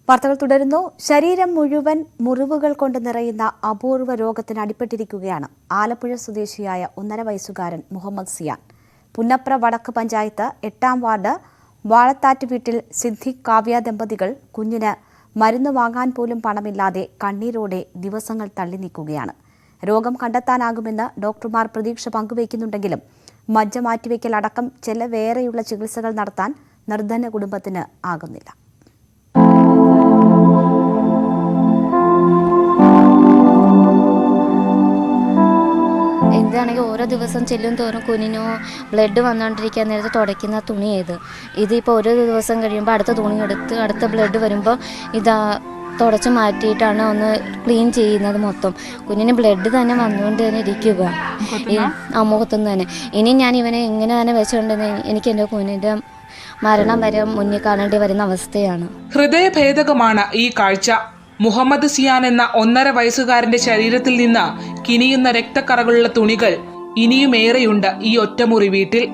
വാർത്തകൾ തുടരുന്നു. ശരീരം മുഴുവൻ മുറിവുകൾ കൊണ്ട് നിറയുന്ന അപൂർവ രോഗത്തിന് അടിപ്പെട്ടിരിക്കുകയാണ് ആലപ്പുഴ സ്വദേശിയായ 1.5 വയസ്സുകാരൻ മുഹമ്മദ് സിയാൻ. പുന്നപ്ര വടക്ക് പഞ്ചായത്ത് 8-ാം വാർഡ് വാളത്താറ്റ് വീട്ടിൽ സിദ്ദിഖ് കാവ്യ ദമ്പതികൾ കുഞ്ഞിന് മരുന്ന് വാങ്ങാൻ പോലും പണമില്ലാതെ കണ്ണീരോടെ ദിവസങ്ങൾ തള്ളി നീക്കുകയാണ്. രോഗം കണ്ടെത്താനാകുമെന്ന് ഡോക്ടർമാർ പ്രതീക്ഷ പങ്കുവയ്ക്കുന്നുണ്ടെങ്കിലും മജ്ജ മാറ്റിവെക്കൽ അടക്കം ചെലവേറെയുള്ള ചികിത്സകൾ നടത്താൻ നിർധന കുടുംബത്തിന് ആകുന്നില്ല. ഇതാണെങ്കിൽ ഓരോ ദിവസം ചെല്ലും തോറും കുഞ്ഞിനോ ബ്ലഡ് വന്നുകൊണ്ടിരിക്കാൻ നേരത്ത് തുടയ്ക്കുന്ന തുണി ഇതിപ്പോൾ ഓരോ ദിവസം കഴിയുമ്പോൾ അടുത്ത തുണി എടുത്ത് അടുത്ത ബ്ലഡ് വരുമ്പോൾ ഇതാ തുടച്ച് മാറ്റിയിട്ടാണ് ഒന്ന് ക്ലീൻ ചെയ്യുന്നത്. മൊത്തം കുഞ്ഞിന് ബ്ലഡ് തന്നെ വന്നുകൊണ്ട് തന്നെ ഇരിക്കുക മുഖത്തുനിന്ന് തന്നെ. ഇനി ഞാൻ ഇവനെ ഇങ്ങനെ തന്നെ വെച്ചുകൊണ്ടെന്ന് എനിക്ക് എൻ്റെ കുഞ്ഞിൻ്റെ മരണം വരെ മുന്നിൽ കാണേണ്ടി വരുന്ന അവസ്ഥയാണ്. ഹൃദയഭേദകമാണ് ഈ കാഴ്ച. മുഹമ്മദ് സിയാൻ എന്ന 1.5 വയസ്സുകാരന്റെ ശരീരത്തിൽ നിന്ന് കിനിയുന്ന രക്തക്കറകളുള്ള തുണികൾ ഇനിയുമേറെയുണ്ട് ഈ ഒറ്റമുറി വീട്ടിൽ.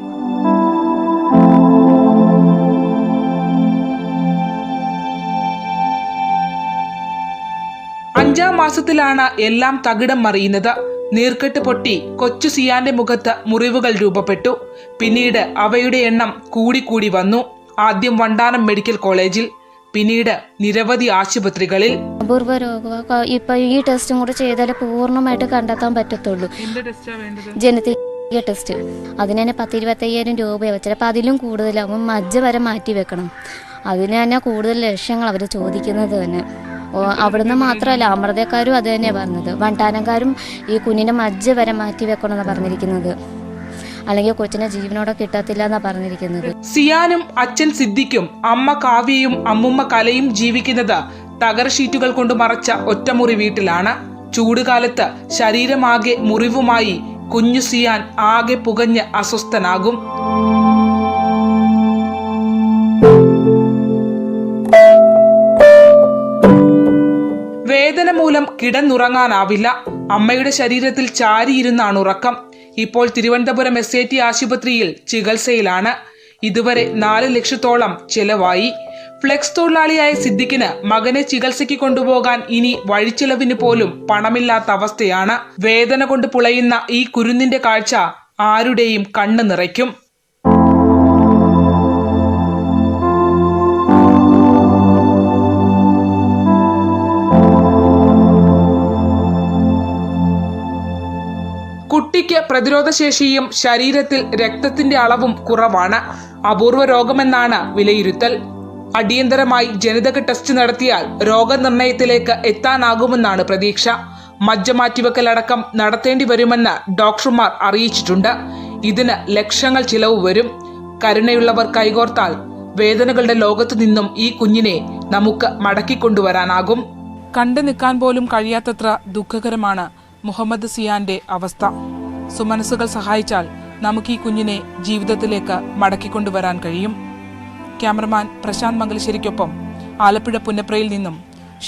അഞ്ചാം മാസത്തിലാണ് എല്ലാം തകിടം മറിയുന്നത്. നീർക്കെട്ട് പൊട്ടി കൊച്ചു സിയാന്റെ മുഖത്ത് മുറിവുകൾ രൂപപ്പെട്ടു. പിന്നീട് അവയുടെ എണ്ണം കൂടിക്കൂടി വന്നു. ആദ്യം വണ്ടാനം മെഡിക്കൽ കോളേജിൽ, പിന്നീട് നിരവധി ആശുപത്രികളിൽ. അപൂർവ രോഗം ഇപ്പൊ ഈ ടെസ്റ്റും കൂടെ ചെയ്താലേ പൂർണ്ണമായിട്ട് കണ്ടെത്താൻ പറ്റത്തുള്ളൂ. ജനറ്റിക് ടെസ്റ്റ് അതിന് തന്നെ 10-25,000 രൂപയാണ്. ചിലപ്പോൾ അതിലും കൂടുതലാകും. മജ്ജ വരെ മാറ്റി വെക്കണം. അതിന് തന്നെ കൂടുതൽ ലക്ഷ്യങ്ങൾ അവർ ചോദിക്കുന്നത് തന്നെ. അവിടുന്ന് മാത്രമല്ല, അമൃതക്കാരും അത് തന്നെയാണ് പറഞ്ഞത്. വണ്ടാനക്കാരും ഈ കുഞ്ഞിൻ്റെ മജ്ജ വരെ മാറ്റി വെക്കണമെന്നാണ് പറഞ്ഞിരിക്കുന്നത്. അല്ലെങ്കിൽ കൊച്ചിനെ ജീവനോടെ കിട്ടത്തില്ല എന്നാ പറഞ്ഞിരിക്കുന്നത്. സിയാനും അച്ഛൻ സിദ്ദിഖും അമ്മ കാവ്യയും അമ്മുമ്മ കലയും ജീവിക്കുന്നത് തകര ഷീറ്റുകൾ കൊണ്ട് മറച്ച ഒറ്റമുറി വീട്ടിലാണ്. ചൂടുകാലത്ത് ശരീരമാകെ മുറിവുമായി കുഞ്ഞു സിയാൻ ആകെ പുകഞ്ഞ് അസ്വസ്ഥനാകും. വേദന മൂലം കിടന്നുറങ്ങാനാവില്ല. അമ്മയുടെ ശരീരത്തിൽ ചാരിയിരുന്നാണ് ഉറക്കം. ഇപ്പോൾ തിരുവനന്തപുരം SAT ആശുപത്രിയിൽ ചികിത്സയിലാണ്. ഇതുവരെ 4 ലക്ഷത്തോളം ചെലവായി. ഫ്ലെക്സ് തൊഴിലാളിയായ സിദ്ദിഖിന് മകനെ ചികിത്സയ്ക്ക് കൊണ്ടുപോകാൻ ഇനി വഴിച്ചെലവിന് പോലും പണമില്ലാത്ത അവസ്ഥയാണ്. വേദന കൊണ്ട് പുളയുന്ന ഈ കുരുന്നിന്റെ കാഴ്ച ആരുടെയും കണ്ണ് നിറയ്ക്കും. കുട്ടിക്ക് പ്രതിരോധശേഷിയും ശരീരത്തിൽ രക്തത്തിന്റെ അളവും കുറവാണ്. അപൂർവ രോഗമെന്നാണ് വിലയിരുത്തൽ. അടിയന്തരമായി ജനിതക ടെസ്റ്റ് നടത്തിയാൽ രോഗനിർണയത്തിലേക്ക് എത്താനാകുമെന്നാണ് പ്രതീക്ഷ. മജ്ജ മാറ്റിവെക്കലടക്കം നടത്തേണ്ടി വരുമെന്ന് ഡോക്ടർമാർ അറിയിച്ചിട്ടുണ്ട്. ഇതിന് ലക്ഷങ്ങൾ ചിലവ് വരും. കരുണയുള്ളവർ കൈകോർത്താൽ വേദനകളുടെ ലോകത്തു നിന്നും ഈ കുഞ്ഞിനെ നമുക്ക് മടക്കിക്കൊണ്ടുവരാനാകും. കണ്ടു നിൽക്കാൻ പോലും കഴിയാത്തത്ര ദുഃഖകരമാണ് മുഹമ്മദ് സിയാന്റെ അവസ്ഥ. സുമനസ്സുകൾ സഹായിച്ചാൽ നമുക്ക് ഈ കുഞ്ഞിനെ ജീവിതത്തിലേക്ക് മടക്കിക്കൊണ്ടുവരാൻ കഴിയും. ക്യാമറമാൻ പ്രശാന്ത് മംഗലശ്ശേരിക്കൊപ്പം ആലപ്പുഴ പുന്നപ്രയിൽ നിന്നും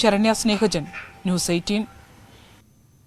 ശരണ്യ സ്നേഹജൻ, ന്യൂസ് 18.